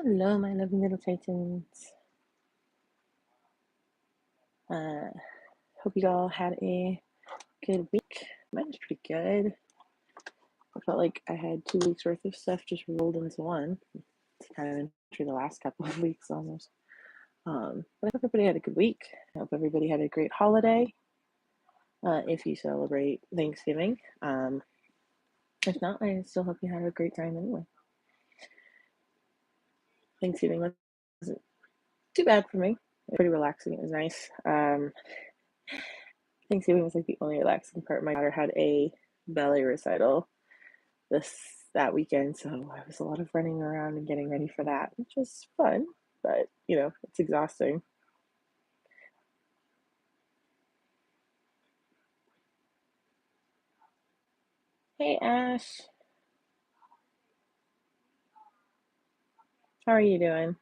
Hello, my lovely little Titans. Uh, Hope you all had a good week. Mine was pretty good. I felt like I had 2 weeks worth of stuff just rolled into one. It's kind of through the last couple of weeks almost. But I hope everybody had a good week. I hope everybody had a great holiday. If you celebrate Thanksgiving. If not, I still hope you had a great time anyway. Thanksgiving wasn't too bad for me. Pretty relaxing. It was nice. Thanksgiving was like the only relaxing part. My daughter had a ballet recital that weekend, so it was a lot of running around and getting ready for that, which was fun, but it's exhausting. Hey Ash, how are you doing?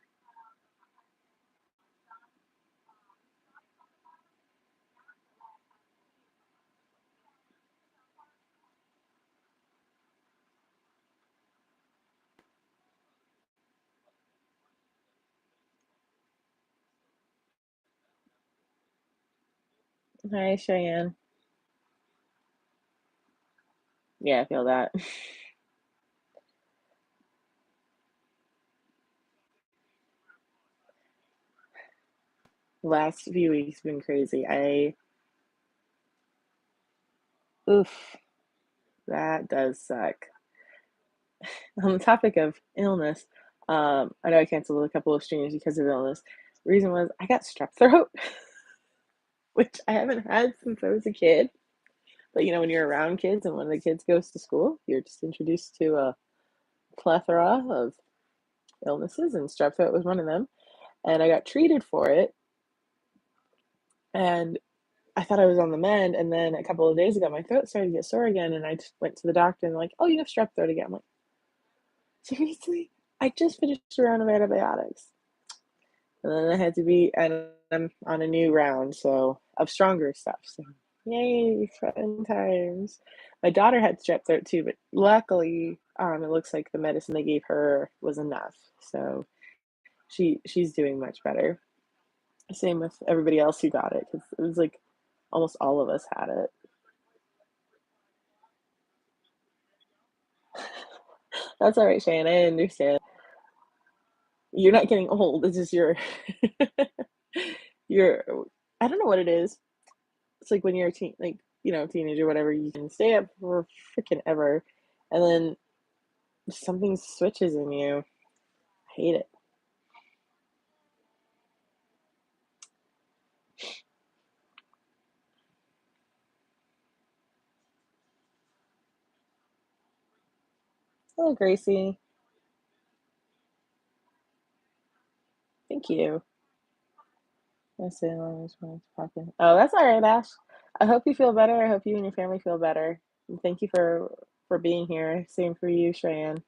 Hi Cheyenne. Yeah, I feel that. Last few weeks been crazy. Oof, that does suck. On the topic of illness, I know I canceled a couple of streams because of illness. The reason was I got strep throat, which I haven't had since I was a kid. But when you're around kids and one of the kids goes to school, you're just introduced to a plethora of illnesses, and strep throat was one of them. And I got treated for it, and I thought I was on the mend. And then a couple of days ago, my throat started to get sore again, and I just went to the doctor and like, "Oh, you have strep throat again." I'm like, seriously? I just finished a round of antibiotics, and then I had to be, and I'm on a new round, so of stronger stuff. So yay, fun times. My daughter had strep throat too, but luckily, it looks like the medicine they gave her was enough. So she's doing much better. Same with everybody else who got it, because it was like almost all of us had it. That's all right, Shane. I understand. You're not getting old. It's just you're. I don't know what it is. It's like when you're a teenager, whatever. You can stay up for freaking ever, and then something switches in you. I hate it. Oh, Gracie, thank you. I say long as when it's popping. Oh, that's all right, Ash. I hope you feel better. I hope you and your family feel better. And thank you for being here. Same for you, Cheyenne.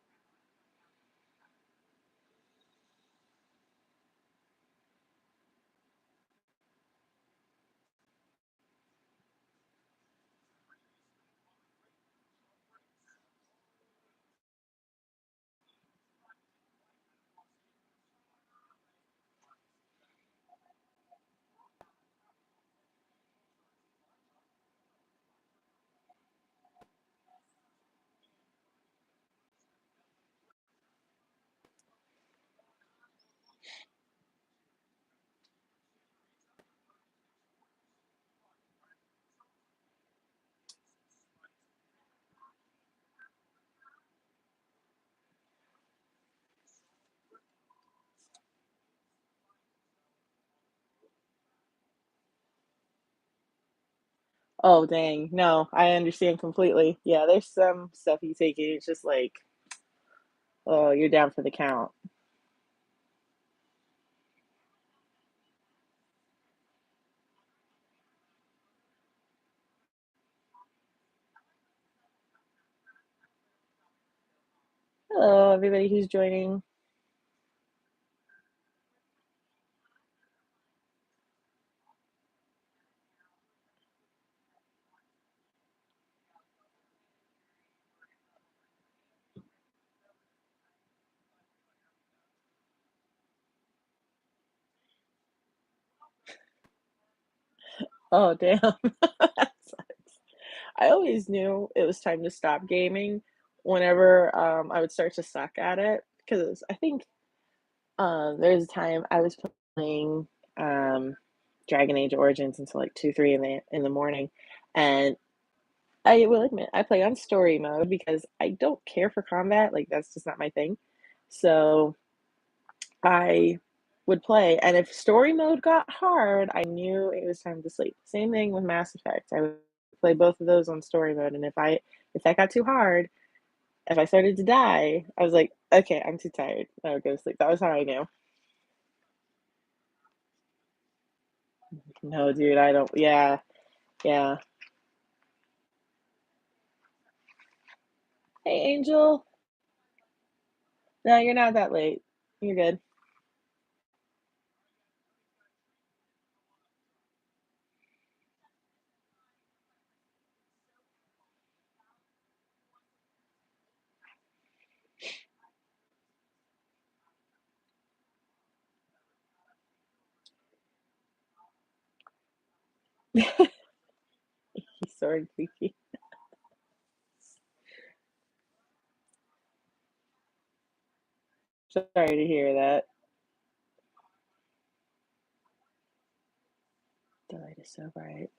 Oh, dang. No, I understand completely. Yeah, there's some stuff you take and it's just like, oh, you're down for the count. Hello, everybody who's joining. Oh, damn. That sucks. I always knew it was time to stop gaming whenever, I would start to suck at it, because I think, there's a time I was playing, um, Dragon Age Origins until, like, 2, 3 in the morning, and I will admit, I play on story mode because I don't care for combat, like, that's just not my thing. So, I would play, and if story mode got hard, I knew it was time to sleep. Same thing with Mass Effect. I would play both of those on story mode, and if that got too hard, if I started to die, I was like, "Okay, I'm too tired. I would go to sleep." That was how I knew. No, dude, I don't. Yeah, yeah. Hey, Angel. No, you're not that late. You're good. He's so creepy. Sorry to hear that. The light is so bright.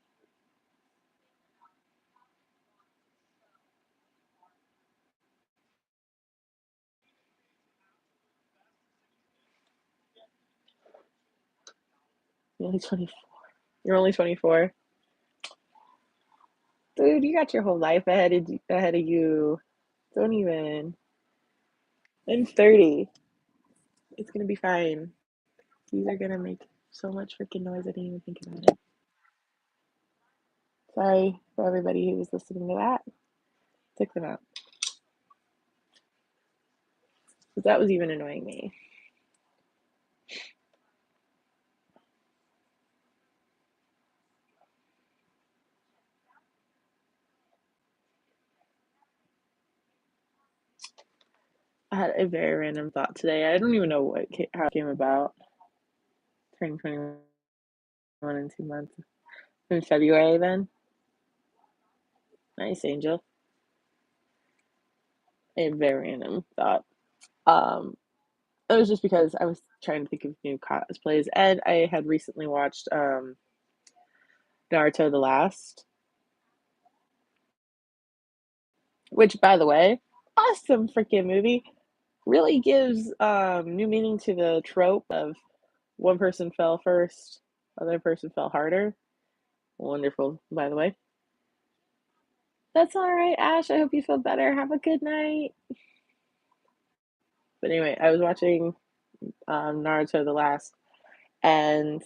You're only 24. You're only 24. Dude, you got your whole life ahead of you. Don't even. I'm 30. It's gonna be fine. These are gonna make so much freaking noise. I didn't even think about it. Sorry for everybody who was listening to that. Took them out. Because that was even annoying me. I had a very random thought today. I don't even know how it came about. Turning 21 in 2 months. In February, then. Nice, Angel. A very random thought. Um, it was just because I was trying to think of new cosplays, and I had recently watched Naruto the Last, which, by the way, awesome freaking movie. Really gives new meaning to the trope of one person fell first, other person fell harder. Wonderful, by the way. That's all right, Ash. I hope you feel better. Have a good night. But anyway, I was watching Naruto the Last, and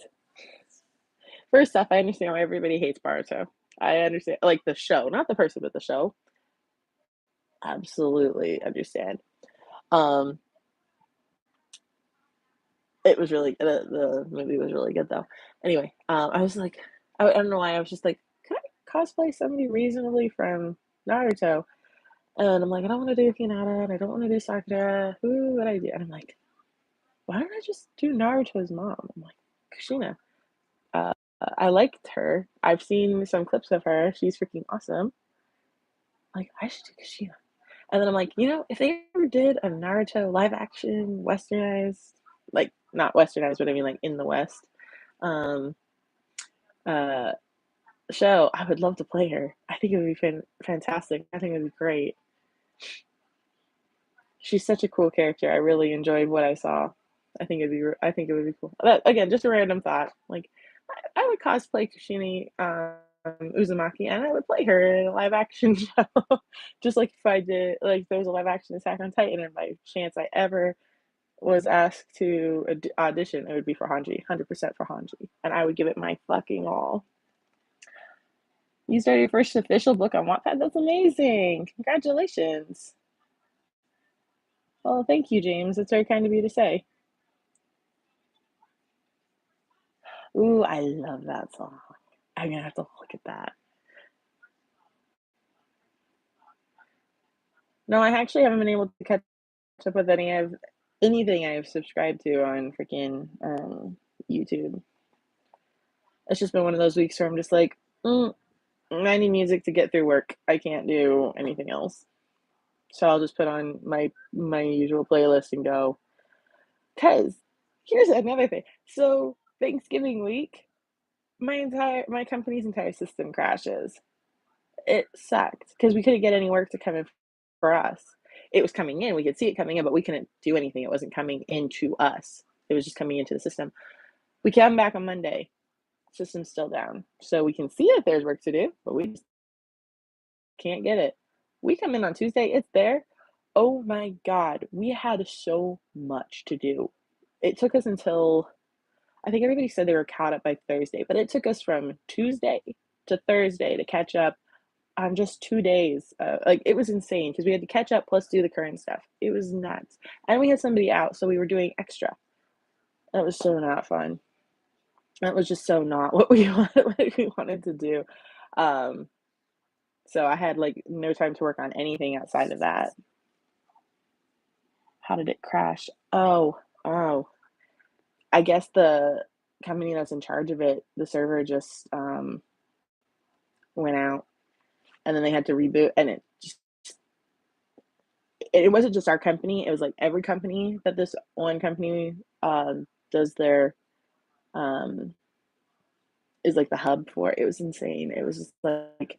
first off, I understand why everybody hates Naruto. I understand, like the show, not the person, but the show. Absolutely understand. Um, it was really the movie was really good though. Anyway, I was like, I don't know why I was just like, can I cosplay somebody reasonably from Naruto? And I'm like, I don't want to do Hinata, and I don't want to do Sakura. Who would I do? And I'm like, why don't I just do Naruto's mom? I'm like, Kushina. Uh, I liked her. I've seen some clips of her. She's freaking awesome. Like, I should do Kushina. And then I'm like, if they ever did a Naruto live action, westernized, like not westernized, but I mean like in the West, um, uh, show, I would love to play her. I think it would be fantastic. I think it would be great. She's such a cool character. I really enjoyed what I saw. I think it would be cool. But again, just a random thought. Like, I would cosplay Kushini Uzumaki, and I would play her in a live action show. Just like if I did, like, there was a live action Attack on Titan, and by chance I ever was asked to audition, it would be for Hanji, 100% for Hanji, and I would give it my fucking all. You started your first official book on Wattpad? That's amazing. Congratulations. Well, thank you, James. It's very kind of you to say. Ooh, I love that song. I'm gonna have to look at that. No, I actually haven't been able to catch up with anything I've subscribed to on freaking YouTube. It's just been one of those weeks where I'm just like, I need music to get through work. I can't do anything else. So I'll just put on my usual playlist and go. Cause here's another thing. So Thanksgiving week, my company's entire system crashes. It sucked because we couldn't get any work to come in for us. It was coming in, we could see it coming in, but we couldn't do anything. It wasn't coming into us. It was just coming into the system. We come back on Monday, system's still down. So we can see that there's work to do, but we just can't get it. We come in on Tuesday, it's there. Oh my God, we had so much to do. It took us until I think everybody said they were caught up by Thursday, but it took us from Tuesday to Thursday to catch up on just 2 days. Like, it was insane because we had to catch up plus do the current stuff. It was nuts. And we had somebody out, so we were doing extra. That was so not fun. That was just so not what we wanted to do. Um, so I had, like, no time to work on anything outside of that. How did it crash? Oh, I guess the company that's in charge of it, the server just, went out, and then they had to reboot, and it wasn't just our company, it was, like, every company that this one company, does their, um is, like, the hub for. It was insane. It was just, like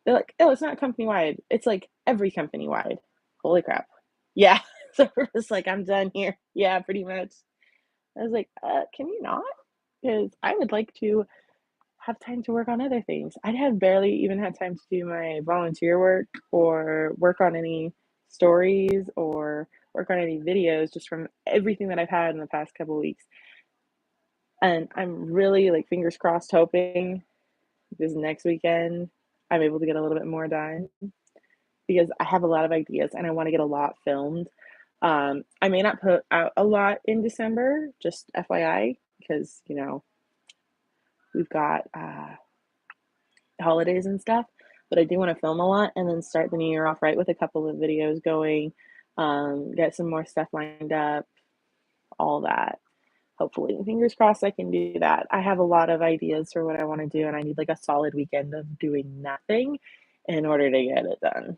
they're like, "Oh, it's not company-wide." It's, like, every company-wide. Holy crap. Yeah. So we're just like, "I'm done here." Yeah, pretty much. I was like, can you not? Because I would like to have time to work on other things." I have barely even had time to do my volunteer work or work on any stories or work on any videos just from everything that I've had in the past couple weeks. And I'm really like fingers crossed hoping this next weekend I'm able to get a little bit more done because I have a lot of ideas and I want to get a lot filmed. I may not put out a lot in December, just FYI, because we've got holidays and stuff, but I do want to film a lot and then start the new year off right with a couple of videos going, get some more stuff lined up, all that. Hopefully, fingers crossed I can do that. I have a lot of ideas for what I want to do, and I need like a solid weekend of doing nothing in order to get it done.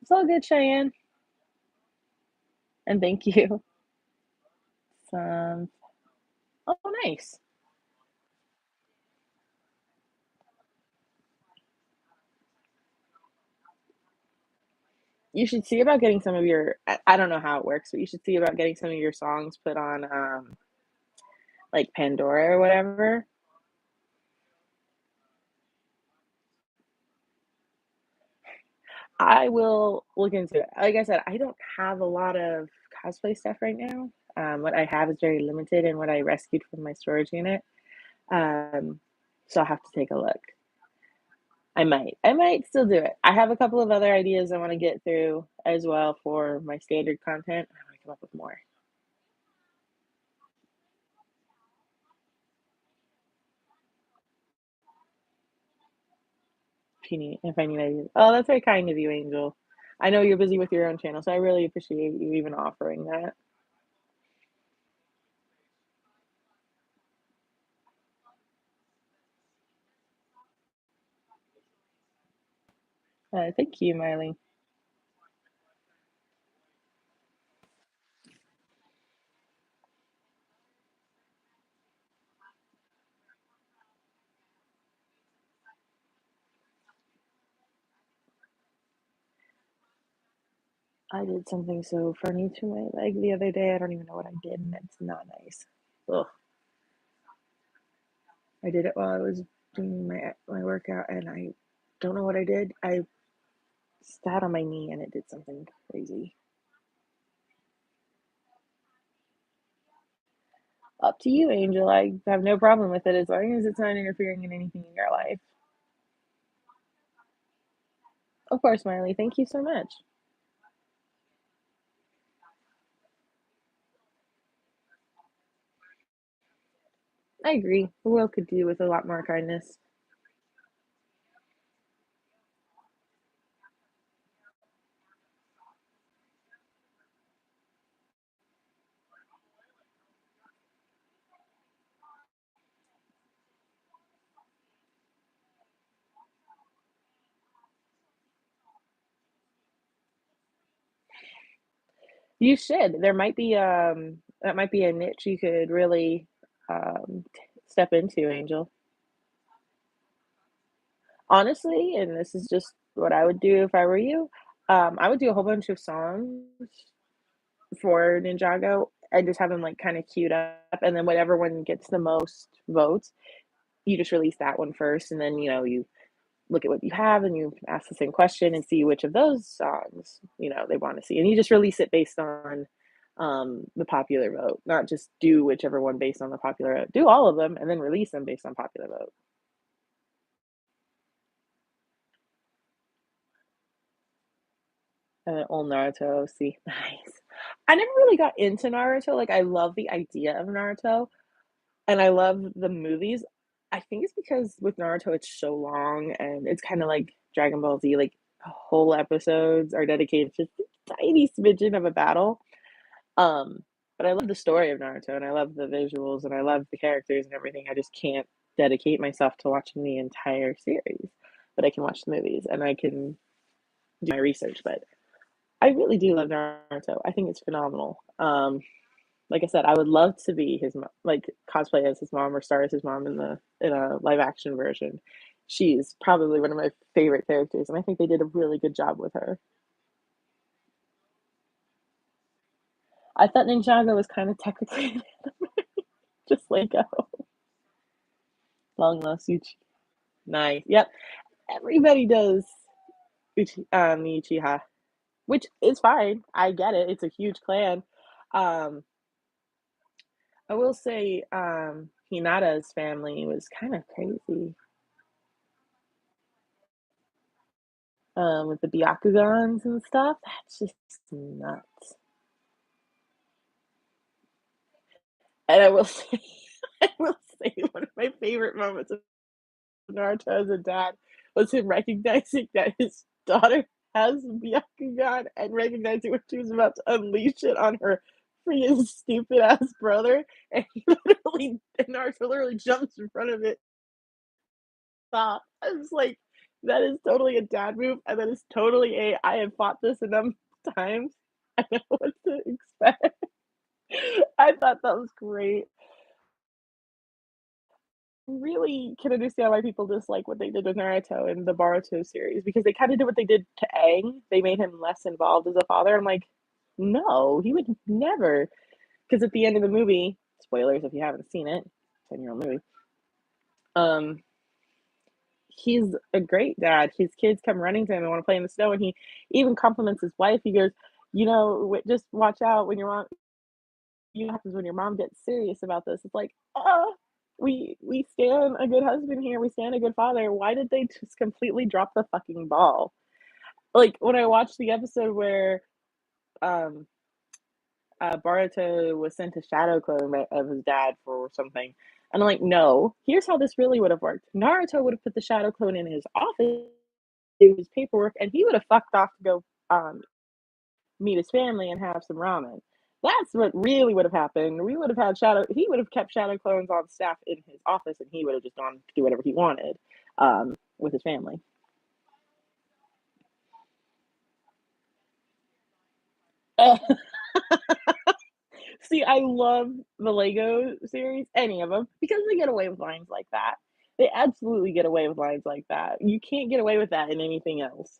It's all good, Cheyenne, and thank you. Some, oh, nice. You should see about getting some of your. I don't know how it works, but you should see about getting some of your songs put on, like Pandora or whatever. I will look into it. Like I said, I don't have a lot of cosplay stuff right now. What I have is very limited and what I rescued from my storage unit. Um, so I'll have to take a look. I might still do it. I have a couple of other ideas I want to get through as well for my standard content. I want to come up with more. If I need ideas. Oh, that's very kind of you, Angel. I know you're busy with your own channel, so I really appreciate you even offering that. Thank you, Miley. I did something so funny to my leg the other day. I don't even know what I did, and it's not nice. Ugh. I did it while I was doing my workout, and I don't know what I did. I sat on my knee, and it did something crazy. Up to you, Angel. I have no problem with it as long as it's not interfering in anything in your life. Of course, Miley. Thank you so much. I agree. The world could do with a lot more kindness. You should. There might be, that might be a niche you could really, step into, Angel. Honestly, and this is just what I would do if I were you, I would do a whole bunch of songs for Ninjago and just have them, like, kinda queued up, and then whatever one gets the most votes, you just release that one first, and then, you look at what you have and you ask the same question and see which of those songs, they wanna see, and you just release it based on, the popular vote, not just do whichever one based on the popular vote. Do all of them and then release them based on popular vote. Old Naruto, see, nice. I never really got into Naruto, like, I love the idea of Naruto, and I love the movies. I think it's because with Naruto, it's so long, and it's kinda like Dragon Ball Z, like, whole episodes are dedicated to just a tiny smidgen of a battle. Um, but I love the story of Naruto, and I love the visuals, and I love the characters and everything. I just can't dedicate myself to watching the entire series, but I can watch the movies, and I can do my research, but I really do love Naruto. I think it's phenomenal. Like I said, I would love to be his like, cosplay as his mom or star as his mom in a live action version. She's probably one of my favorite characters, and I think they did a really good job with her. I thought Ninjago was kind of technically just like a long lost Uchi. Nice. Yep. Everybody does Uchiha, which is fine. I get it. It's a huge clan. Um, I will say, Hinata's family was kind of crazy, with the Byakugans and stuff. That's just nuts. And I will say, I will say, one of my favorite moments of Naruto as a dad was him recognizing that his daughter has Byakugan and recognizing when she was about to unleash it on her freaking stupid ass brother, and he literally, and Naruto literally jumps in front of it. Stop! I was like, that is totally a dad move, and that is totally a I have fought this enough times. I know what to expect. I thought that was great. Really can understand why people dislike what they did with Naruto in the Boruto series because they kinda did what they did to Aang. They made him less involved as a father. I'm like, "No, he would never." Because at the end of the movie, spoilers if you haven't seen it, 10-year-old movie, um, he's a great dad. His kids come running to him and wanna play in the snow, and he even compliments his wife. He goes, "Just watch out when your mom happens when your mom gets serious about this." It's like, we stand a good husband here, we stand a good father. Why did they just completely drop the fucking ball? Like, when I watched the episode where, um, Boruto was sent a shadow clone of his dad for something, and I'm like, "No, here's how this really would have worked. Naruto would have put the shadow clone in his office, do his paperwork, and he would have fucked off to go, meet his family and have some ramen. That's what really would have happened. We would have had shadow. He would have kept shadow clones on staff in his office, and he would have just gone to do whatever he wanted with his family. See, I love the Lego series, any of them, because they get away with lines like that. They absolutely get away with lines like that. You can't get away with that in anything else.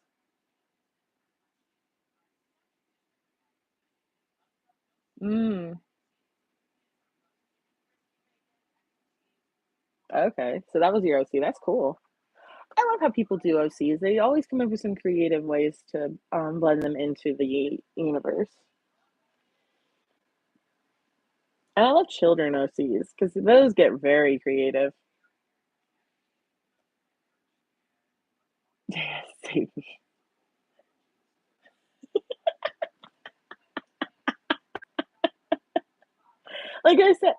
Mm, okay, so that was your OC. That's cool. I love how people do OCs. They always come up with some creative ways to blend them into the universe. And I love children OCs because those get very creative. Same. Like I said,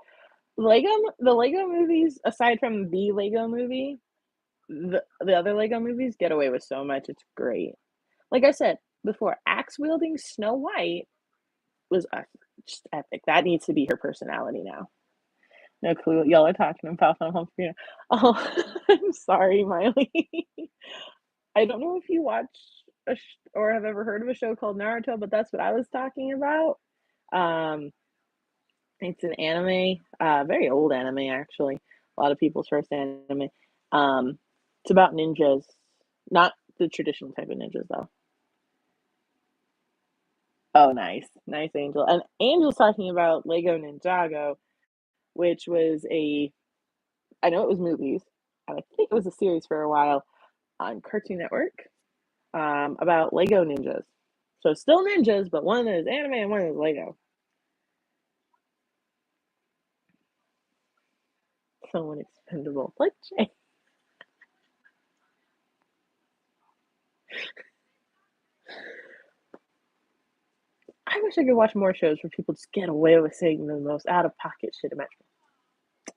the Lego movies, aside from the Lego movie, the other Lego movies get away with so much. It's great. Like I said before, axe wielding Snow White was just epic. That needs to be her personality now. No clue what y'all are talking about. I'm home for you. Oh, I'm sorry, Miley. I don't know if you watch or have ever heard of a show called Naruto, but that's what I was talking about. Um, it's an anime, very old anime actually. A lot of people's first anime. It's about ninjas, not the traditional type of ninjas though. Oh, nice, nice, Angel. And Angel's talking about Lego Ninjago, which was a, I know it was movies, and I think it was a series for a while on Cartoon Network, about Lego ninjas. So still ninjas, but one is anime and one is Lego. Someone expendable. Like Jay. I wish I could watch more shows where people just get away with saying the most out of pocket shit imaginable.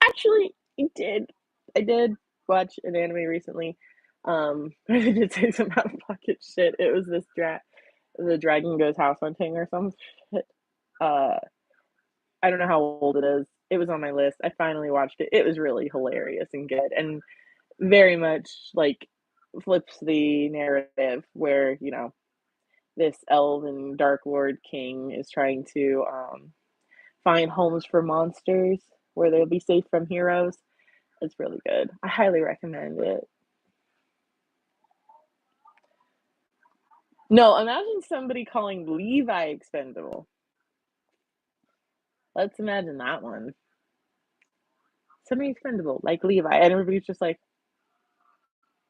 Actually, I did. I did watch an anime recently. I did say some out of pocket shit. It was this the dragon goes house hunting or some shit. Uh, I don't know how old it is. It was on my list. I finally watched it. It was really hilarious and good, and very much like flips the narrative where this elven dark lord king is trying to find homes for monsters where they'll be safe from heroes. It's really good. I highly recommend it. No, imagine somebody calling Levi expendable. Let's imagine that one. Somebody expendable, like Levi. And everybody's just like,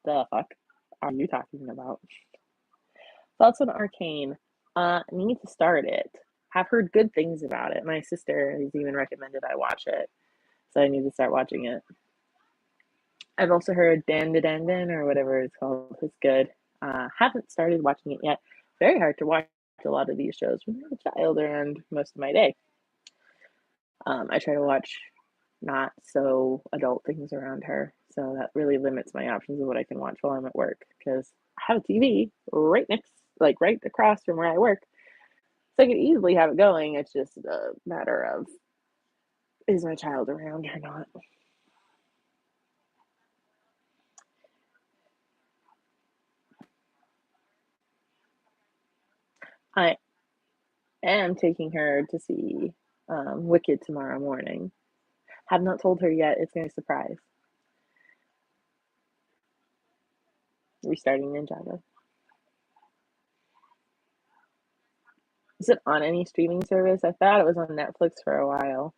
the fuck are you talking about? Thoughts on Arcane? Need to start it. Have heard good things about it. My sister has even recommended I watch it, so I need to start watching it. I've also heard Dan the Dan or whatever it's called is good. Haven't started watching it yet. Very hard to watch a lot of these shows when I'm a child around most of my day. I try to watch not so adult things around her, so that really limits my options of what I can watch while I'm at work because I have a TV right next, like right across from where I work, so I could easily have it going. It's just a matter of is my child around or not. I am taking her to see Wicked tomorrow morning. Have not told her yet. It's going to be a surprise. Restarting Ninjago. Is it on any streaming service? I thought it was on Netflix for a while.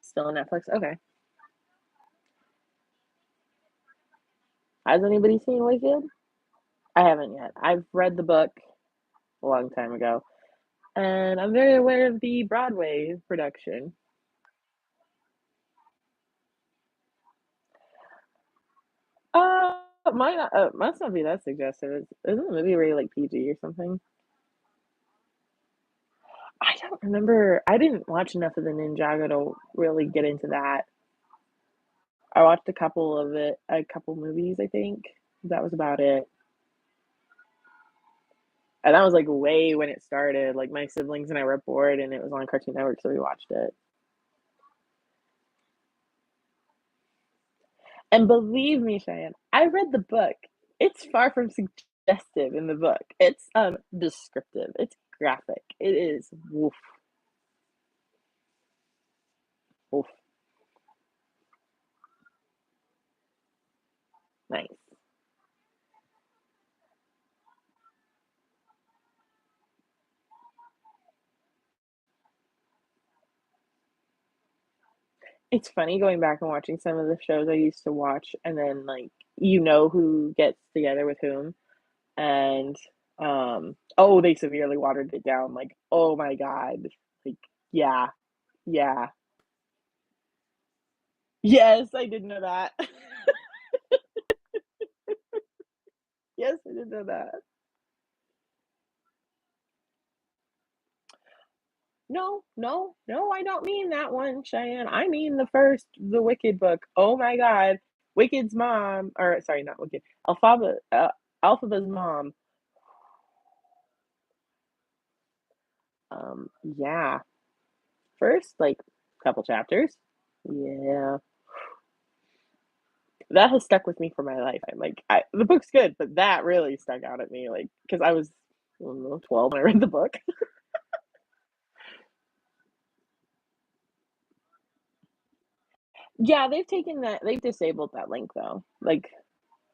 Still on Netflix? Okay. Has anybody seen Wicked? I haven't yet. I've read the book a long time ago, and I'm very aware of the Broadway production. Must not be that suggestive. Isn't the movie really like PG or something? I don't remember. I didn't watch enough of the Ninjago to really get into that. I watched a couple movies, I think. That was about it. And that was like way when it started. Like my siblings and I were bored and it was on Cartoon Network, so we watched it. And believe me, Cheyenne, I read the book. It's far from suggestive in the book. It's descriptive. It's graphic. It is woof woof nice. It's funny going back and watching some of the shows I used to watch and then like who gets together with whom and oh they severely watered it down like oh my god like yeah yeah yes I did know that. Yes I did know that. No, no, no, I don't mean that one, Cheyenne. I mean the Wicked book. Oh my God, Wicked's mom, or sorry, not Wicked, Alphaba's mom. Yeah, first, like, couple chapters. Yeah. That has stuck with me for my life. I'm like, the book's good, but that really stuck out at me, like, because I was, I don't know, 12 when I read the book. Yeah, they've disabled that link though, like,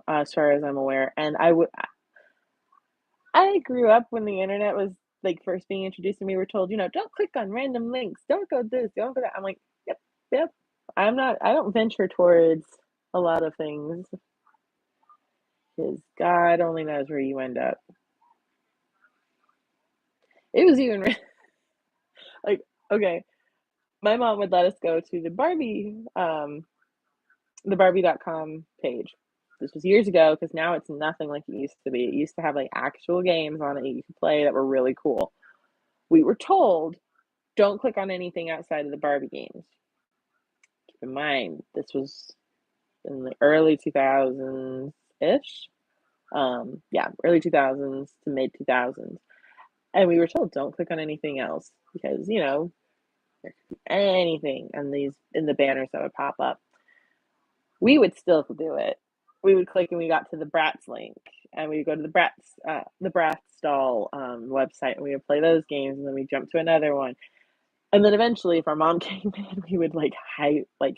as far as I'm aware, and I grew up when the internet was, like, first being introduced and we were told, "Don't click on random links, don't go this, don't go that." I'm like, "Yep, yep." I don't venture towards a lot of things because God only knows where you end up. It was even like, okay, my mom would let us go to the Barbie.com page. This was years ago because now it's nothing like it used to be. It used to have, like, actual games on it you could play that were really cool. We were told, "Don't click on anything outside of the Barbie games." Keep in mind, this was in the early 2000s-ish. Yeah, early 2000s to mid 2000s. And we were told, "Don't click on anything else," because, there could be anything in the banners that would pop up. We would still do it. We would click and we got to the Bratz link, and we would go to the Bratz doll, website, and we would play those games, and then we'd jump to another one. And then eventually, if our mom came in, we would, like, hide, like,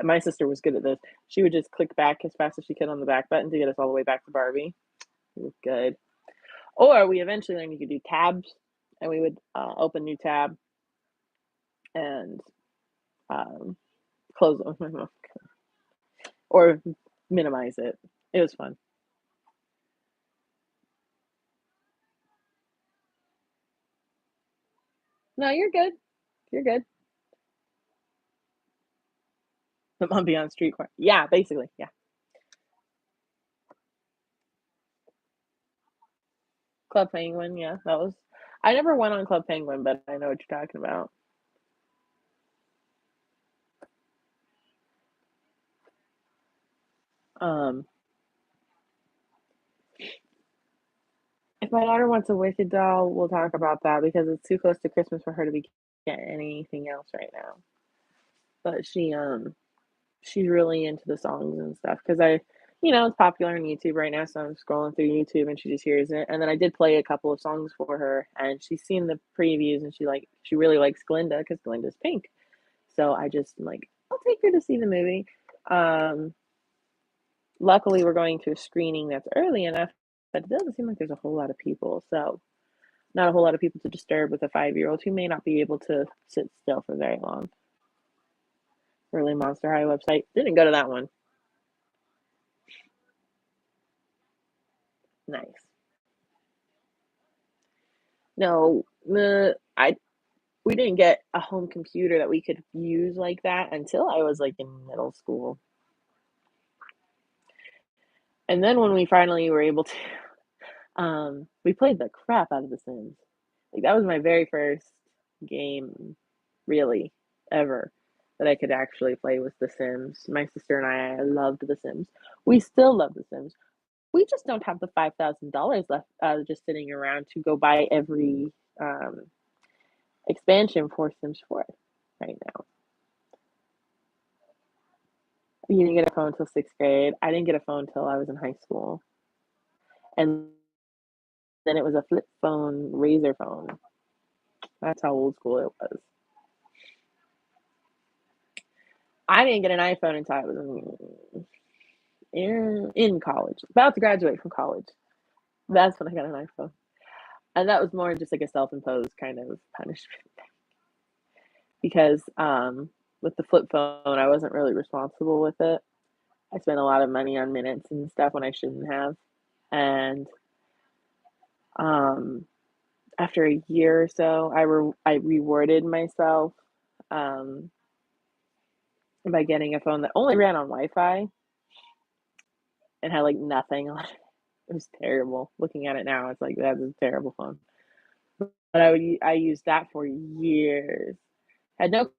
my sister was good at this. She would just click back as fast as she could on the back button to get us all the way back to Barbie. It was good. Or we eventually learned you could do tabs, and we would, open new tab and, um, close them or minimize it. It was fun. No, you're good. You're good. The mom be on street corner. Yeah, basically. Yeah. Club Penguin. Yeah, that was. I never went on Club Penguin, but I know what you're talking about. Um, if my daughter wants a Wicked doll, we'll talk about that because it's too close to Christmas for her to be getting anything else right now. But she's really into the songs and stuff because it's popular on YouTube right now. So I'm scrolling through YouTube and she just hears it. And then I did play a couple of songs for her, and she's seen the previews and she really likes Glinda because Glinda's pink. So I just am like, I'll take her to see the movie. Um, Luckily, we're going to a screening that's early enough, but it doesn't seem like there's a whole lot of people. So not a whole lot of people to disturb with a 5-year-old who may not be able to sit still for very long. Early Monster High website. Didn't go to that one. Nice. No, we didn't get a home computer that we could use like that until I was like in middle school. And then when we finally were able to, we played the crap out of The Sims. Like that was my very first game, really, ever, that I could actually play with The Sims. My sister and I loved The Sims. We still love The Sims. We just don't have the $5,000 left, just sitting around to go buy every um, expansion for Sims 4 right now. You didn't get a phone until sixth grade. I didn't get a phone until I was in high school. And then it was a flip phone, razor phone. That's how old school it was. I didn't get an iPhone until I was in college, about to graduate from college. That's when I got an iPhone. And that was more just like a self-imposed kind of punishment because with the flip phone, I wasn't really responsible with it. I spent a lot of money on minutes and stuff when I shouldn't have. And um, after a year or so, I rewarded myself um, by getting a phone that only ran on Wi-Fi and had like nothing on it. It was terrible. Looking at it now, it's like that's a terrible phone. But I used that for years. Had no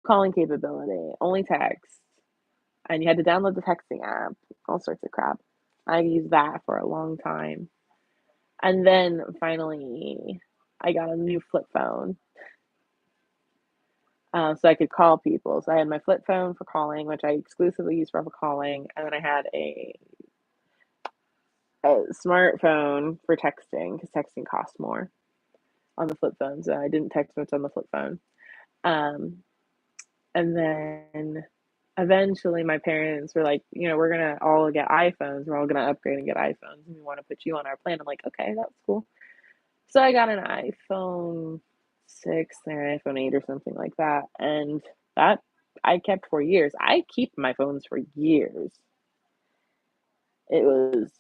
calling capability, only text, and you had to download the texting app, all sorts of crap. I used that for a long time, and then finally, I got a new flip phone, so I could call people. So I had my flip phone for calling, which I exclusively used for calling, and then I had a smartphone for texting because texting costs more on the flip phone. So I didn't text much on the flip phone. Um, and then eventually my parents were like, we're gonna all get iPhones. We're all gonna upgrade and get iPhones, and we want to put you on our plan. I'm like, okay, that's cool. So I got an iPhone 6 or an iPhone 8 or something like that, and that I kept for years. I keep my phones for years. It was,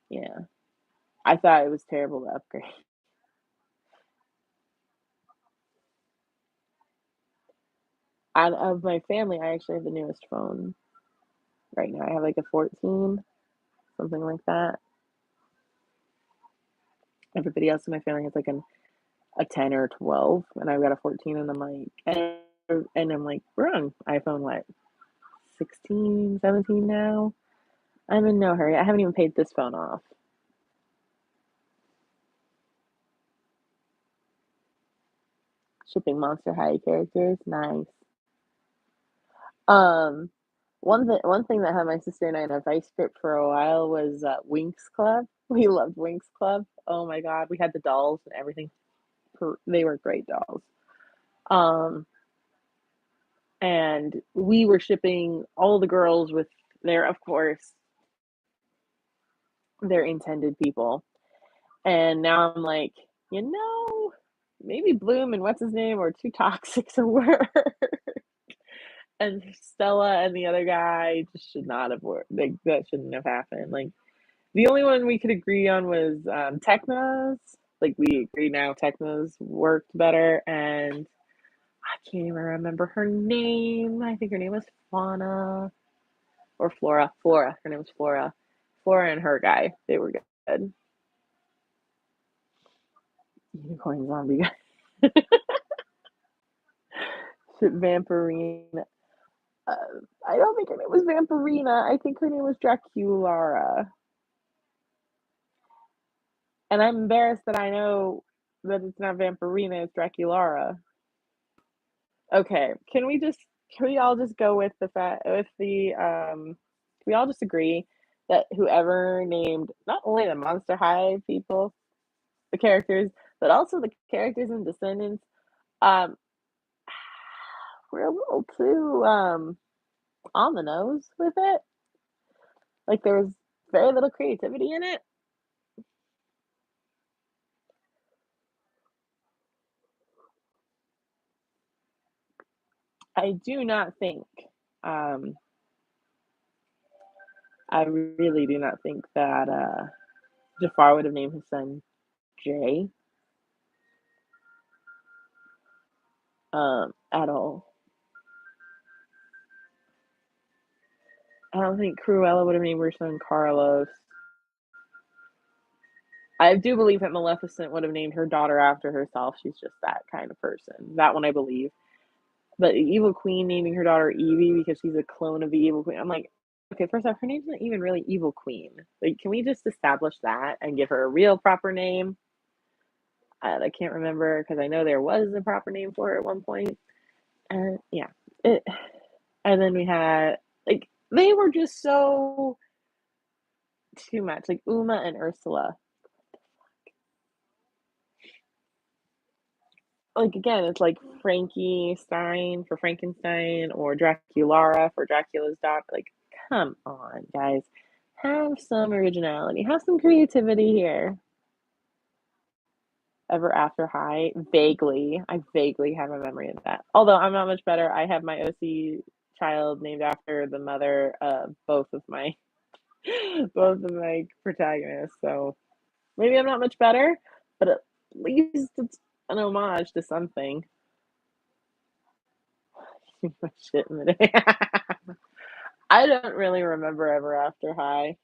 yeah. I thought it was terrible to upgrade. Out of my family, I actually have the newest phone right now. I have like a 14, something like that. Everybody else in my family has like a 10 or a 12, and I've got a 14, and I'm like, we're on iPhone, what, 16, 17 now? I'm in no hurry. I haven't even paid this phone off. Shipping Monster High characters, nice. Um, one thing that had my sister and I in a vice grip for a while was Winx Club. We loved Winx Club. Oh my God, we had the dolls and everything. They were great dolls. Um, and we were shipping all the girls with their, of course, their intended people. And now I'm like, you know, maybe Bloom and what's his name are too toxic to work. And Stella and the other guy just should not have worked. Like, that shouldn't have happened. Like, the only one we could agree on was Technos. Like, we agree now Technos worked better, and I can't even remember her name. I think her name was Fauna or Flora. Flora. Her name was Flora. Flora and her guy. They were good. Unicorn zombie guy. Vampirina. Uh, I don't think her name was Vampirina. I think her name was Draculara. And I'm embarrassed that I know that it's not Vampirina, it's Draculara. Okay, can we all just go with the fact with the can we all just agree that whoever named not only the Monster High people, the characters, but also the characters in Descendants, um, we're a little too on the nose with it. Like there was very little creativity in it. I do not think um I really do not think that Jafar would have named his son Jay at all. I don't think Cruella would have named her son Carlos. I do believe that Maleficent would have named her daughter after herself. She's just that kind of person. That one I believe. But the Evil Queen naming her daughter Evie because she's a clone of the Evil Queen. I'm like, okay, first off, her name's not even really Evil Queen. Like, can we just establish that and give her a real proper name? I can't remember because I know there was a proper name for her at one point. And yeah, it. And then we had like they were just so too much, like Uma and Ursula. Like again, it's like Frankie Stein for Frankenstein or Draculara for Dracula's daughter. Like, come on, guys. Have some originality. Have some creativity here. Ever After High, vaguely. I vaguely have a memory of that. Although I'm not much better. I have my OC child named after the mother of both of my both of my protagonists. So maybe I'm not much better, but at least it's an homage to something. Too much shit in the day. I don't really remember Ever After High.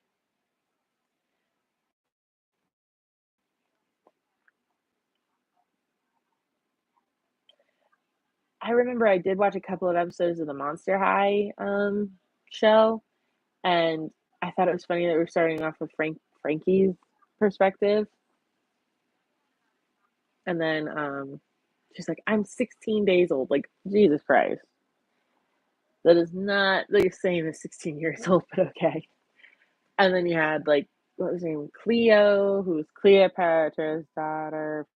I remember I did watch a couple of episodes of the Monster High show, and I thought it was funny that we're starting off with Frankie's perspective, and then She's like, I'm 16 days old. Like, Jesus Christ. That is not the same as 16 years old, but okay. And then you had, like, what was her name? Cleo, who was Cleopatra's daughter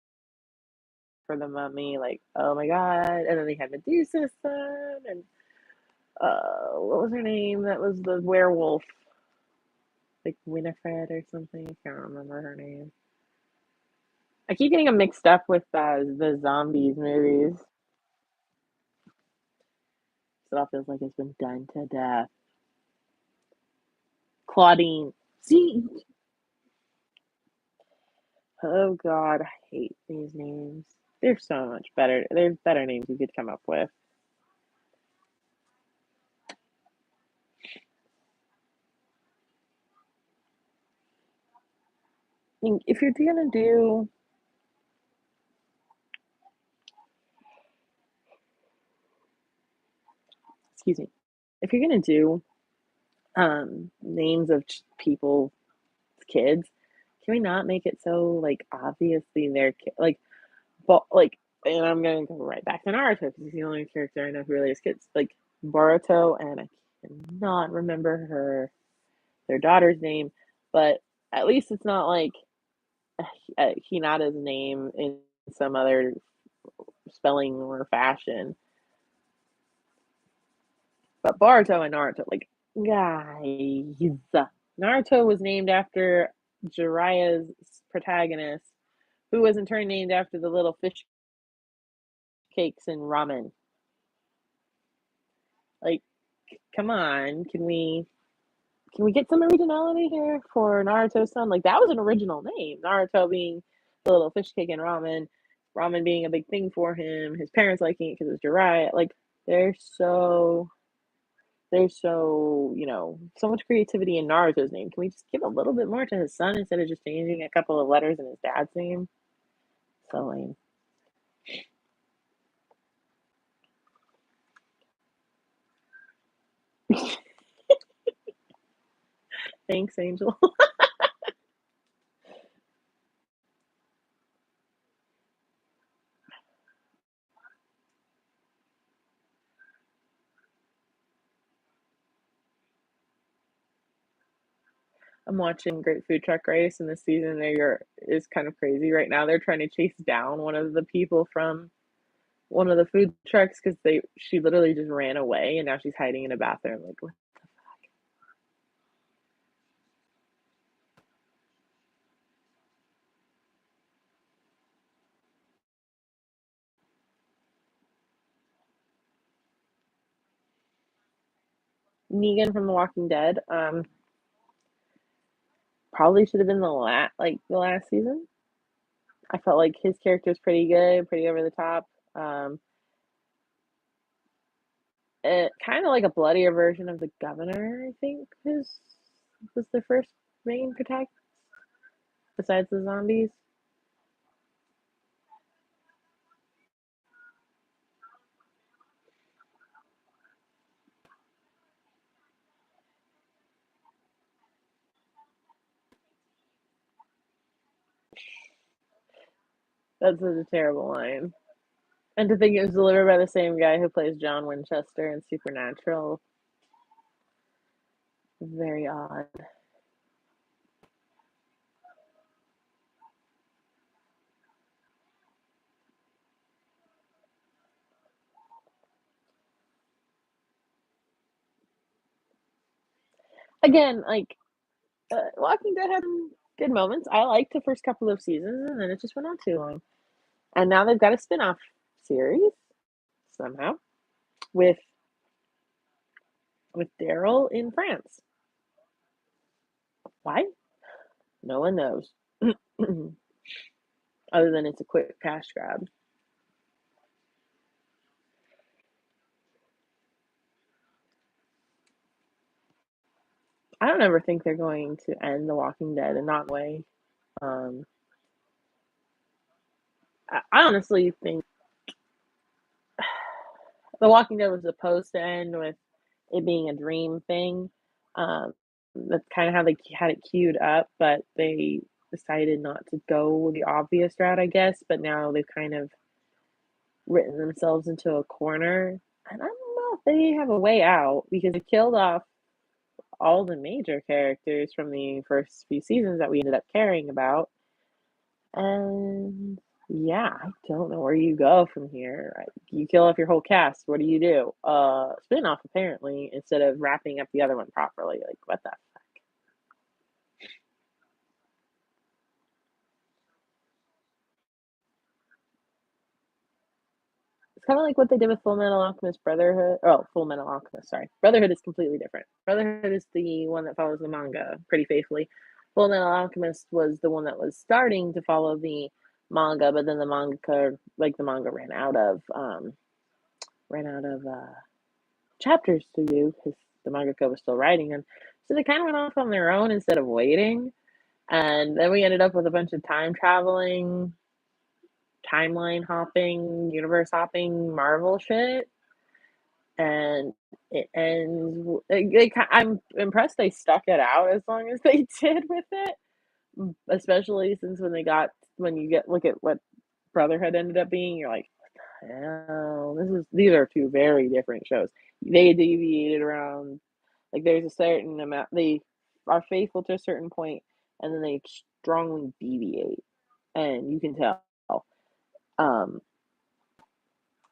for the mummy. Like, oh my God. And then they had Medusa's son. And what was her name? That was the werewolf. Like Winifred or something. I can't remember her name. I keep getting them mixed up with the zombies movies. So that feels like it's been done to death. Claudine. See? Oh God, I hate these names. They're so much better. There's better names you could come up with. I mean, if you're gonna do, excuse me, if you're gonna do names of people's kids, can we not make it so like obviously their kid but like, and I'm gonna go right back to Naruto because he's the only character I know who really has kids. Like Boruto, and I cannot remember their daughter's name, but at least it's not like Hinata's name in some other spelling or fashion. But Boruto and Naruto, like, guys, Naruto was named after Jiraiya's protagonist, who was in turn named after the little fish cakes and ramen. Like, come on, can we get some originality here for Naruto's son? Like that was an original name. Naruto being the little fish cake and ramen being a big thing for him. His parents liking it because it's Jiraiya. Like they're so so much creativity in Naruto's name. Can we just give a little bit more to his son instead of just changing a couple of letters in his dad's name? So lame. Thanks, Angel. I'm watching Great Food Truck Race, and this season is kind of crazy right now. They're trying to chase down one of the people from one of the food trucks because they she literally just ran away and now she's hiding in a bathroom. Like what? Negan from The Walking Dead. Probably should have been the last season. I felt like his character is pretty good, pretty over the top. Um, kind of like a bloodier version of the governor. I think was the first main protagonist besides the zombies. That's such a terrible line. And to think it was delivered by the same guy who plays John Winchester in Supernatural. Very odd. Again, like Walking Dead had some good moments. I liked the first couple of seasons, and then it just went on too long. And now they've got a spin-off series somehow with Daryl in France. Why? No one knows. Other than it's a quick cash grab. I don't ever think they're going to end The Walking Dead in that way. Um, I honestly think The Walking Dead was supposed to end with it being a dream thing. Um, that's kind of how they had it queued up, but they decided not to go the obvious route, I guess. But now they've kind of written themselves into a corner, and I don't know if they have a way out because they killed off all the major characters from the first few seasons that we ended up caring about. And yeah, I don't know where you go from here. You kill off your whole cast. What do you do? Spin-off apparently instead of wrapping up the other one properly. Like what the fuck? It's kind of like what they did with Full Metal Alchemist Brotherhood. Oh, Full Metal Alchemist. Sorry, Brotherhood is completely different. Brotherhood is the one that follows the manga pretty faithfully. Full Metal Alchemist was the one that was starting to follow the manga, but then the manga ran out of chapters to do because the mangaka was still writing them. So they kind of went off on their own instead of waiting. And then we ended up with a bunch of time traveling, timeline hopping, universe hopping Marvel shit. And it ends. I'm impressed they stuck it out as long as they did with it, especially since when you get look at what Brotherhood ended up being, you're like, hell, these are two very different shows. They deviated around, like there's a certain amount they are faithful to a certain point, and then they strongly deviate, and you can tell. Um,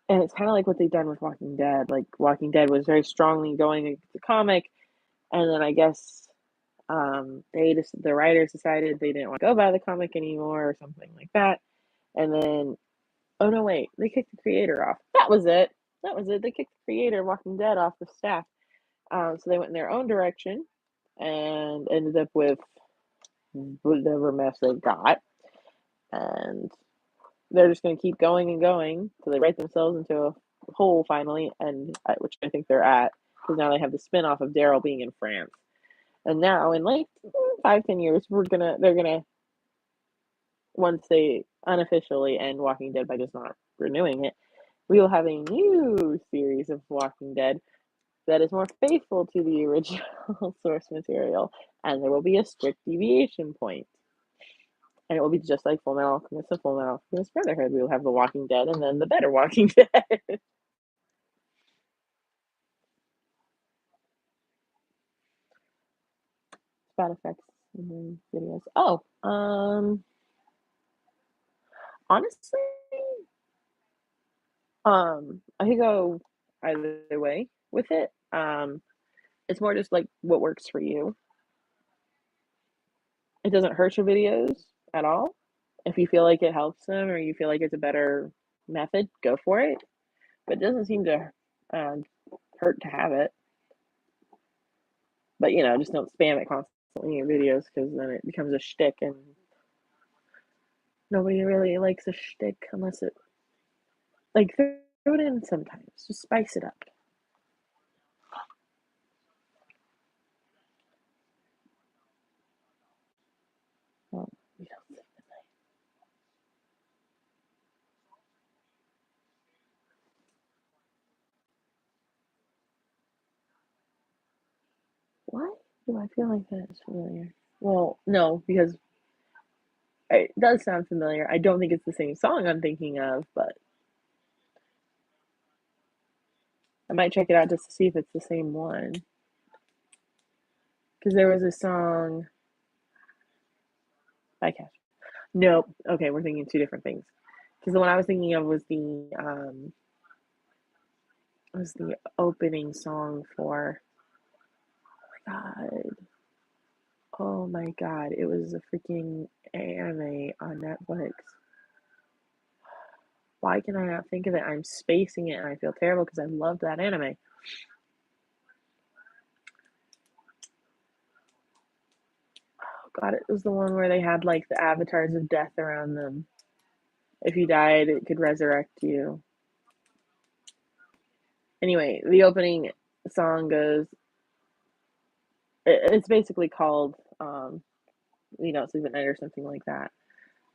and it's kind of like what they've done with Walking Dead. Like Walking Dead was very strongly going into the comic, and then I guess the writers decided they didn't want to go by the comic anymore or something like that, and then oh no, wait, they kicked the creator off. That was it. That was it. They kicked the creator of Walking Dead off the staff. So they went in their own direction and ended up with whatever mess they got. And they're just going to keep going and going till they write themselves into a hole finally, and which I think they're at because now they have the spinoff of Daryl being in France. And now in like 5-10 years, they're gonna once they unofficially end Walking Dead by just not renewing it, we will have a new series of Walking Dead that is more faithful to the original source material, and there will be a strict deviation point. And it will be just like Full Metal Alchemist and Full Metal Alchemist Brotherhood. We will have The Walking Dead and then the better Walking Dead. Spot effects and videos. Oh, honestly, I could go either way with it. It's more just like what works for you. It doesn't hurt your videos at all. If you feel like it helps them or you feel like it's a better method, go for it. But it doesn't seem to um, hurt to have it. But just don't spam it constantly in your videos because then it becomes a shtick, and nobody really likes a shtick unless it like throw it in sometimes. Just spice it up. Well, you don't think why do I feel like that is familiar? Well, no, because it does sound familiar. I don't think it's the same song I'm thinking of, but I might check it out just to see if it's the same one. Because there was a song by Cash. Nope. Okay, we're thinking two different things. Because the one I was thinking of was the opening song for God. Oh my God. It was a freaking anime on Netflix. Why can I not think of it? I'm spacing it and I feel terrible because I love that anime. Oh God, it was the one where they had like the avatars of death around them. If you died, it could resurrect you. Anyway, the opening song goes, it's basically called We Don't Sleep at Night or something like that.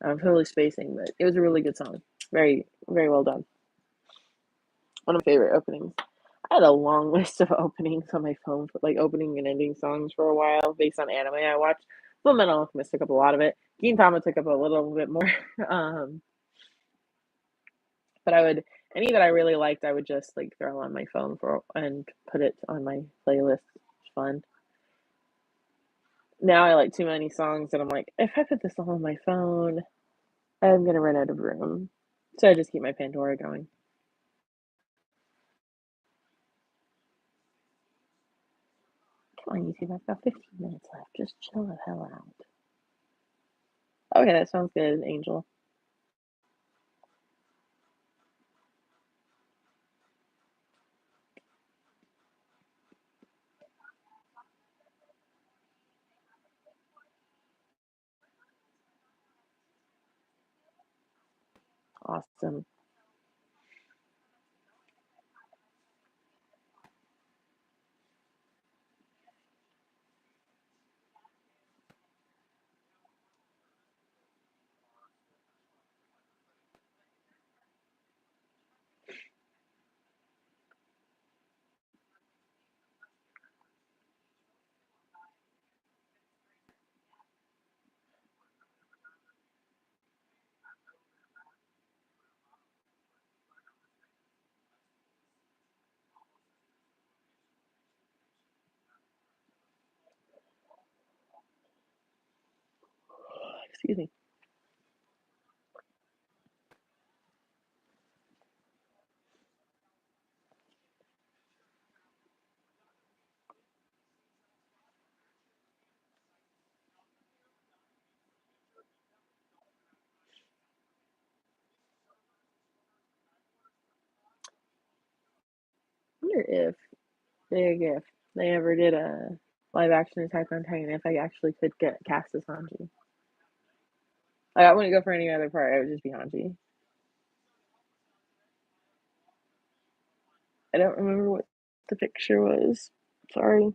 I'm totally spacing, but it was a really good song. Very, very well done. One of my favorite openings. I had a long list of openings on my phone for like opening and ending songs for a while based on anime I watched. Full Metal Alchemist took up a lot of it. Gintama took up a little bit more. But I would Any that I really liked, I would just like throw on my phone for and put it on my playlist. It's fun. Now I like too many songs that I'm like, if I put this all on my phone, I'm gonna run out of room. So I just keep my Pandora going. Come on, YouTube, I've got 15 minutes left. Just chill the hell out. Okay, that sounds good, Angel. Awesome. Excuse me. I wonder if they ever did a live action Attack on Titan, if I actually could get cast as Hanji. Like, I wouldn't go for any other part, I would just be Hanji. I don't remember what the picture was. Sorry.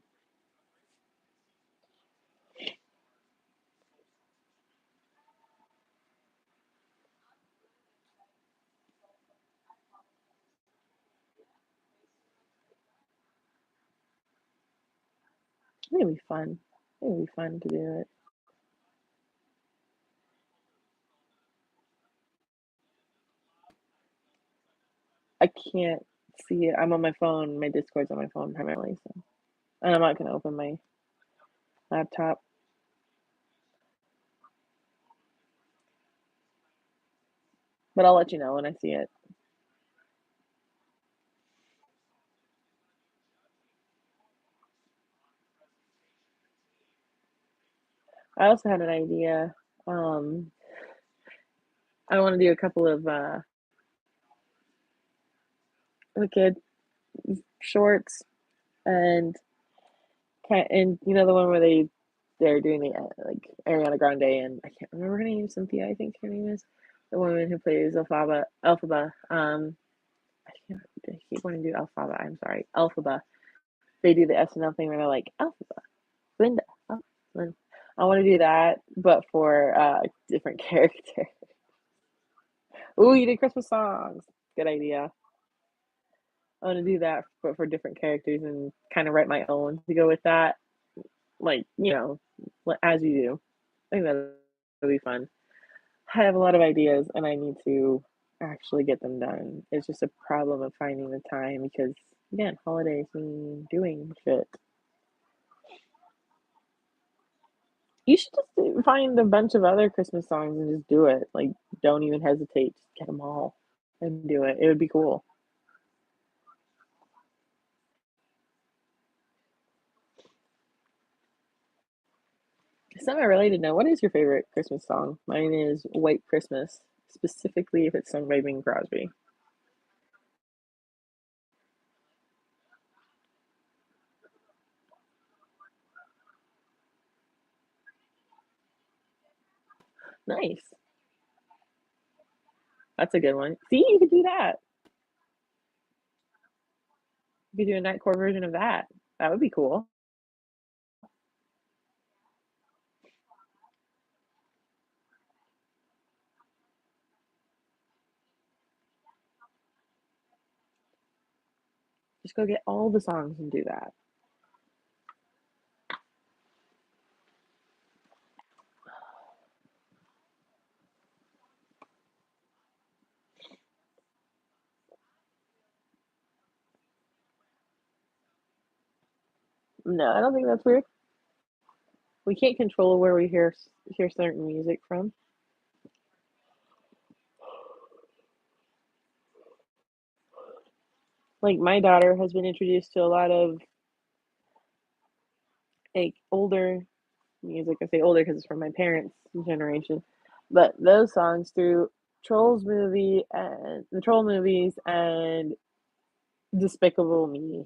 It'd be fun. It'd be fun to do it. I can't see it. I'm on my phone. My Discord's on my phone primarily, so and I'm not gonna open my laptop. But I'll let you know when I see it. I also had an idea. I want to do a couple of Wicked shorts and and you know the one where they're doing the like Ariana Grande and I can't remember her name. Cynthia, I think her name is the woman who plays Alphaba. I can't. I keep wanting to do Alphaba. I'm sorry, Alphaba. They do the SNL thing where they're like Alphaba, Linda. Oh, Linda. I want to do that, but for different character. Ooh, you did Christmas songs. Good idea. I want to do that, but for different characters and kind of write my own to go with that. Like, as you do. I think that'll be fun. I have a lot of ideas and I need to actually get them done. It's just a problem of finding the time because, again, holidays mean doing shit. You should just find a bunch of other Christmas songs and just do it. Like, don't even hesitate. Just get them all and do it. It would be cool. Semi-related now. What is your favorite Christmas song? Mine is White Christmas, specifically if it's sung by Bing Crosby. Nice. That's a good one. See, you could do that. You could do a nightcore version of that. That would be cool. Just go get all the songs and do that. No, I don't think that's weird. We can't control where we hear certain music from. Like my daughter has been introduced to a lot of like older music. I say older because it's from my parents' generation, but those songs through the Troll movies and Despicable Me.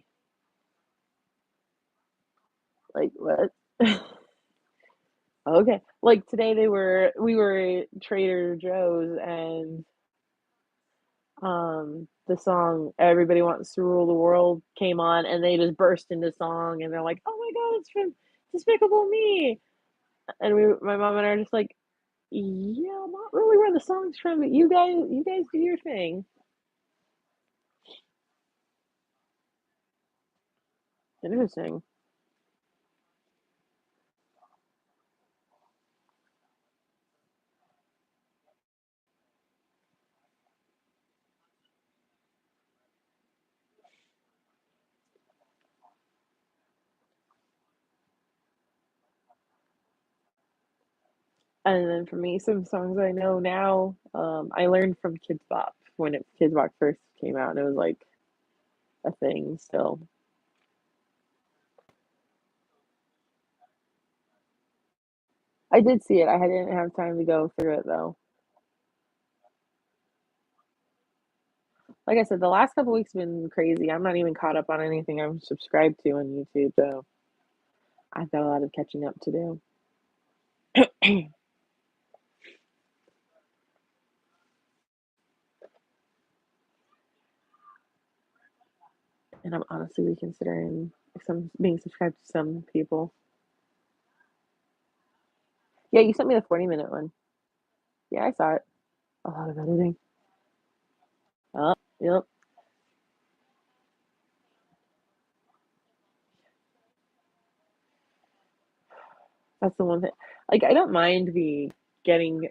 Like what? Okay. Like today we were at Trader Joe's and the song Everybody Wants to Rule the World came on and they just burst into song and they're like, "Oh my god, it's from Despicable Me." And my mom and I are just like, "Yeah, not really where the song's from, but you guys do your thing." Interesting. And then for me, some songs I know now, I learned from Kids Bop when Kids Bop first came out, and it was like a thing still. I did see it. I didn't have time to go through it though. Like I said, the last couple weeks have been crazy. I'm not even caught up on anything I'm subscribed to on YouTube, so I've got a lot of catching up to do. And I'm honestly reconsidering some being subscribed to some people. Yeah, you sent me the 40-minute one. Yeah, I saw it. A lot of editing. Oh, yep. That's the one thing. Like, I don't mind the getting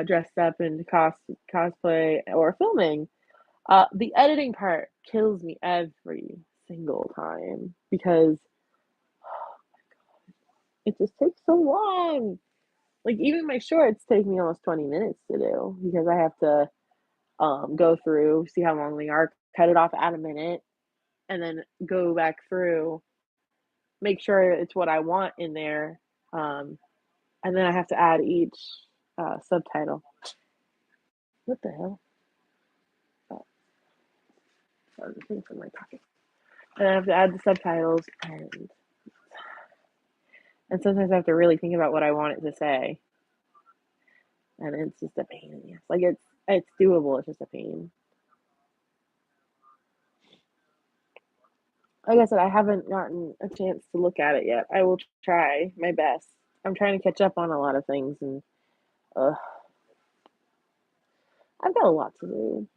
dressed up in cosplay or filming. The editing part kills me every single time because it just takes so long. Like even my shorts take me almost 20 minutes to do because I have to go through, see how long they are, cut it off at a minute, and then go back through, make sure it's what I want in there, um, and then I have to add each subtitle. What the hell? Oh, sorry, the thing's in my pocket. And I have to add the subtitles, and sometimes I have to really think about what I want it to say, and it's just a pain in the ass. Like it's doable. It's just a pain. Like I said, I haven't gotten a chance to look at it yet. I will try my best. I'm trying to catch up on a lot of things, and uh, I've got a lot to do.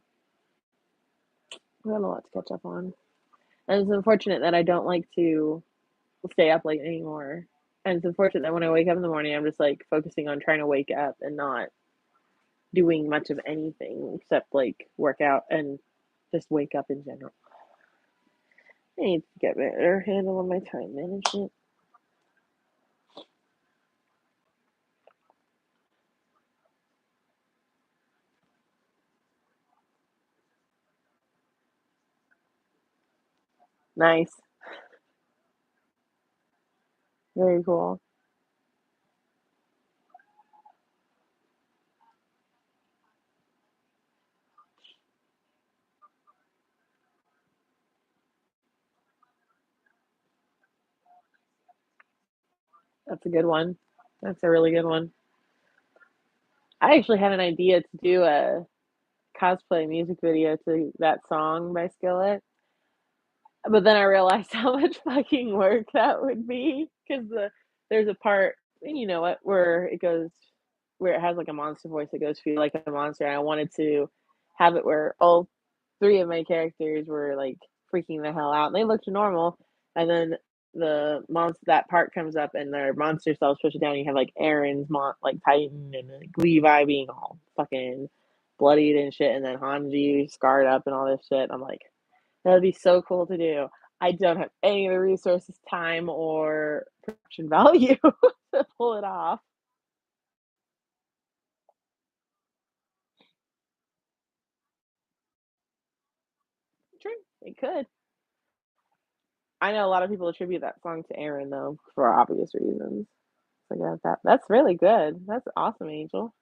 I've got a lot to catch up on, and it's unfortunate that I don't like to stay up late anymore. And it's unfortunate that when I wake up in the morning, I'm just like focusing on trying to wake up and not doing much of anything except like work out and just wake up in general. I need to get better handle on my time management. Nice, very cool. That's a good one. That's a really good one. I actually had an idea to do a cosplay music video to that song by Skillet, but then I realized how much fucking work that would be because there's a part, and you know what, where it has like a monster voice that goes feel like a monster. And I wanted to have it where all three of my characters were like freaking the hell out, and they looked normal, and then the monster that part comes up and their monster selves push it down. You have like Aaron's like Titan and like Levi being all fucking bloodied and shit, and then Hanji scarred up and all this shit. I'm like, that'd be so cool to do. I don't have any of the resources, time, or production value to pull it off. True, it could. I know a lot of people attribute that song to Aaron though, for obvious reasons. So yeah, that's really good. That's awesome, Angel.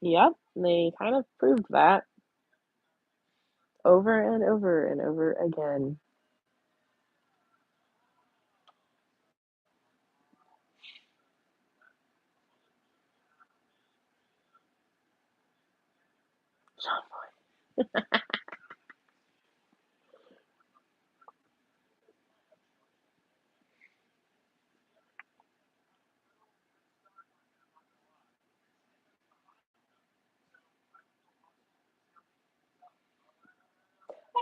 Yep, they kind of proved that over and over and over again.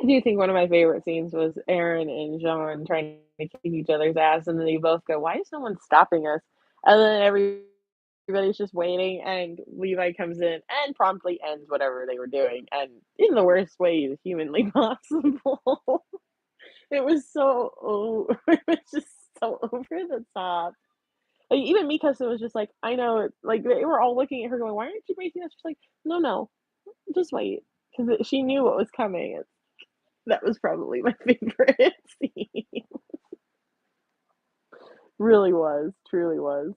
I do think one of my favorite scenes was Aaron and John trying to kick each other's ass, and then they both go, "Why is no one stopping us?" And then everybody's just waiting, and Levi comes in and promptly ends whatever they were doing, and in the worst way humanly possible. It was so it was just so over the top. Like, even Mikasa was just like, "I know it," like, they were all looking at her going, "Why aren't you breaking this?" She's like, "No, no, just wait," 'cause she knew what was coming. That was probably my favorite scene. Really was, truly was.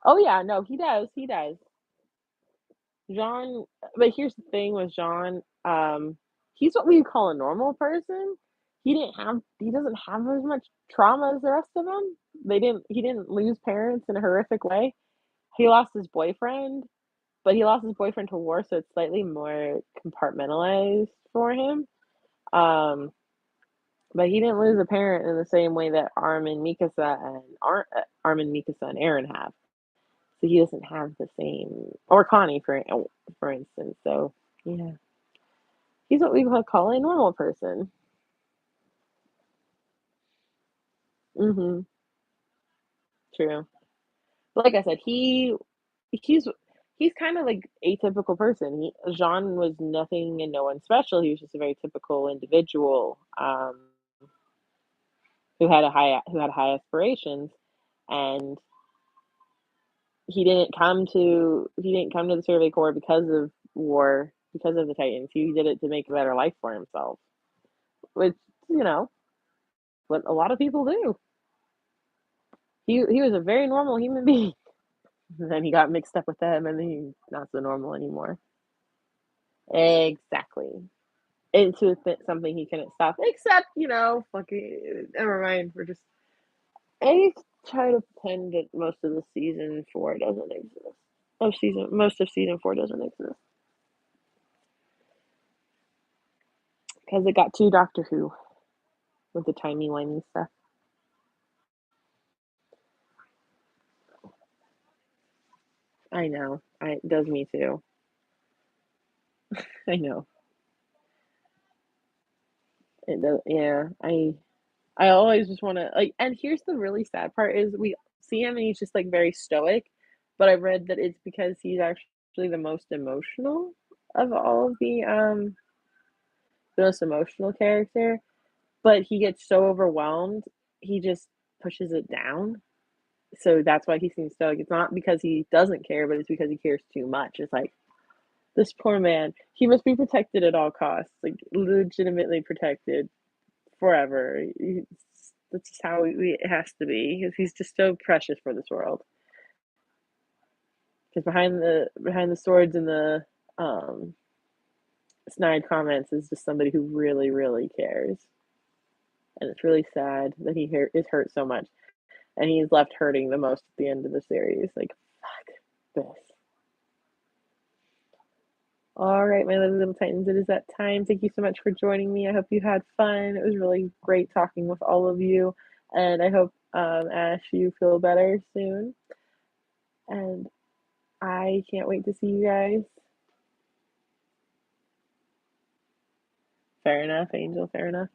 Oh, yeah, no, he does. Jean but here's the thing with Jean, he's what we would call a normal person. He doesn't have as much trauma as the rest of them. He didn't lose parents in a horrific way. He lost his boyfriend, but he lost his boyfriend to war, so it's slightly more compartmentalized for him. Um, but he didn't lose a parent in the same way that Armin, Mikasa, and Aaron have. So he doesn't have the same, or Connie for instance. So yeah, he's what we would call a normal person. Mhm. True. But like I said, he's he's kind of like a typical person. Jean was nothing and no one special. He was just a very typical individual who had high aspirations, and he didn't come to the Survey Corps because of war, because of the Titans. He did it to make a better life for himself, which you know what a lot of people do. He was a very normal human being. And then he got mixed up with them, and then he's not so normal anymore. Exactly. Into something he couldn't stop. Except, fucking never mind. We're just I try to pretend that most of the season four doesn't exist. Most of season four doesn't exist because it got too Doctor Who with the timey wimey stuff. I know. It does me too. I know. It does. Yeah. I always just want to like. And here's the really sad part: is we see him and he's just like very stoic, but I read that it's because he's actually of all of the most emotional character. But he gets so overwhelmed, he just pushes it down. So that's why he seems stoic. It's not because he doesn't care, but it's because he cares too much. It's like this poor man. He must be protected at all costs, like legitimately protected forever. That's just how it has to be. Because he's just so precious for this world. Because behind the swords and the um, snide comments is just somebody who really, really cares, and it's really sad that is hurt so much, and he's left hurting the most at the end of the series. Like, fuck this. All right, my lovely little Titans, it is that time. Thank you so much for joining me. I hope you had fun. It was really great talking with all of you, and I hope Ash, you feel better soon. And I can't wait to see you guys Fair enough, Angel, fair enough.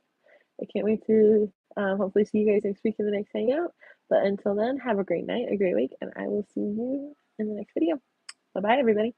I can't wait to hopefully see you guys next week in the next hangout. But until then, have a great night, a great week, and I will see you in the next video. Bye bye, everybody.